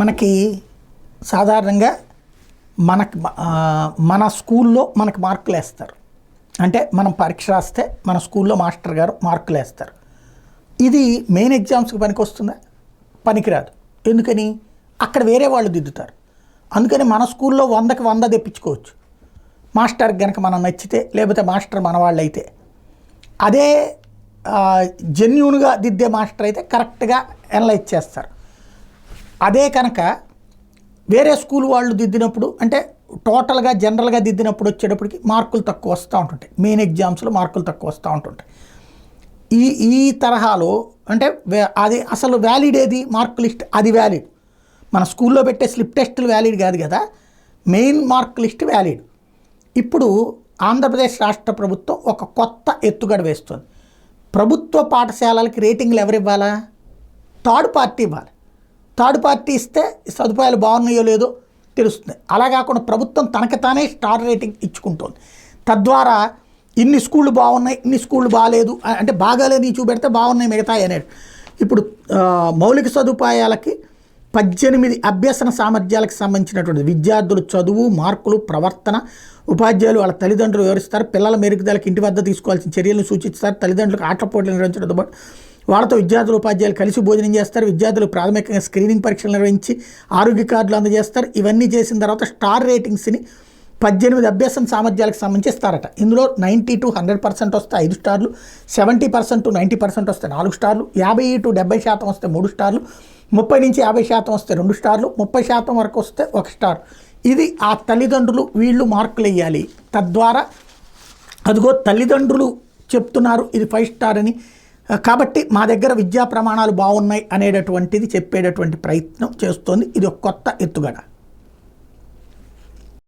మనకి సాధారణంగా మన స్కూల్లో మనకు మార్కులు వేస్తారు. అంటే మనం పరీక్ష రాస్తే మన స్కూల్లో మాస్టర్ గారు మార్కులు వేస్తారు. ఇది మెయిన్ ఎగ్జామ్స్కి పనికి వస్తుందా? పనికిరాదు. ఎందుకని? అక్కడ వేరే వాళ్ళు దిద్దుతారు. అందుకని మన స్కూల్లో 100కి 100 తెప్పించుకోవచ్చు మాస్టర్కి కనుక మనం నచ్చితే, లేకపోతే మాస్టర్ మన వాళ్ళు అయితే. అదే జెన్యూన్గా దిద్దే మాస్టర్ అయితే కరెక్ట్గా అనలైజ్ చేస్తారు. అదే కనుక వేరే స్కూల్ వాళ్ళు దిద్దినప్పుడు, అంటే టోటల్గా జనరల్గా దిద్దినప్పుడు వచ్చేటప్పటికి మార్కులు తక్కువ వస్తూ ఉంటుంటాయి. మెయిన్ ఎగ్జామ్స్లో మార్కులు తక్కువ వస్తూ ఉంటుంటాయి. ఈ తరహాలో అంటే అది అసలు వ్యాలిడ్ ఏది? మార్క్ లిస్ట్ అది వ్యాలిడ్. మన స్కూల్లో పెట్టే స్లిప్ టెస్టులు వ్యాలిడ్ కాదు కదా, మెయిన్ మార్క్ లిస్ట్ వ్యాలిడ్. ఇప్పుడు ఆంధ్రప్రదేశ్ రాష్ట్ర ప్రభుత్వం ఒక కొత్త ఎత్తుగడ వేస్తుంది. ప్రభుత్వ పాఠశాలలకి రేటింగ్లు ఎవరు ఇవ్వాలా? థర్డ్ పార్టీ ఇవ్వాలి. థర్డ్ పార్టీ ఇస్తే సదుపాయాలు బాగున్నాయో లేదో తెలుస్తుంది. అలా కాకుండా ప్రభుత్వం తనకు తానే స్టార్ రేటింగ్ ఇచ్చుకుంటుంది. తద్వారా ఇన్ని స్కూళ్ళు బాగున్నాయి, ఇన్ని స్కూళ్ళు బాగాలేదు, అంటే బాగాలేని చూపెడితే బాగున్నాయి మిగతాయి అనేది. ఇప్పుడు మౌలిక సదుపాయాలకి 18 అభ్యసన సామర్థ్యాలకు సంబంధించినటువంటి విద్యార్థులు చదువు, మార్కులు, ప్రవర్తన, ఉపాధ్యాయులు వాళ్ళ తల్లిదండ్రులు వివరిస్తారు. పిల్లల మెరుగుదలకు ఇంటి వద్ద తీసుకోవాల్సిన చర్యలను సూచిస్తారు. తల్లిదండ్రులకు ఆటల పోటీలు నిర్వహించడంతో పాటు వాళ్ళతో విద్యార్థులు, ఉపాధ్యాయులు కలిసి భోజనం చేస్తారు. విద్యార్థులు ప్రాథమికంగా స్క్రీనింగ్ పరీక్షలు నిర్వహించి ఆరోగ్య కార్డులు అందజేస్తారు. ఇవన్నీ చేసిన తర్వాత స్టార్ రేటింగ్స్ని 18 అభ్యసన సామర్థ్యాలకు సంబంధించి ఇస్తారట. ఇందులో 90 to 100% వస్తే 5 స్టార్లు, 70% to 90% వస్తే 4 స్టార్లు, 50 to 70% వస్తే 3 స్టార్లు, 30 నుంచి 50% వస్తే 2 స్టార్లు, 30% వరకు వస్తే 1 స్టార్. ఇది ఆ తల్లిదండ్రులు వీళ్ళు మార్కులు వేయాలి. తద్వారా అదిగో తల్లిదండ్రులు చెప్తున్నారు ఇది 5 స్టార్ అని, కాబట్టి మా దగ్గర విద్యా ప్రమాణాలు బాగున్నాయి అనేటటువంటిది చెప్పేటటువంటి ప్రయత్నం చేస్తోంది. ఇది ఒక కొత్త ఎత్తుగడ.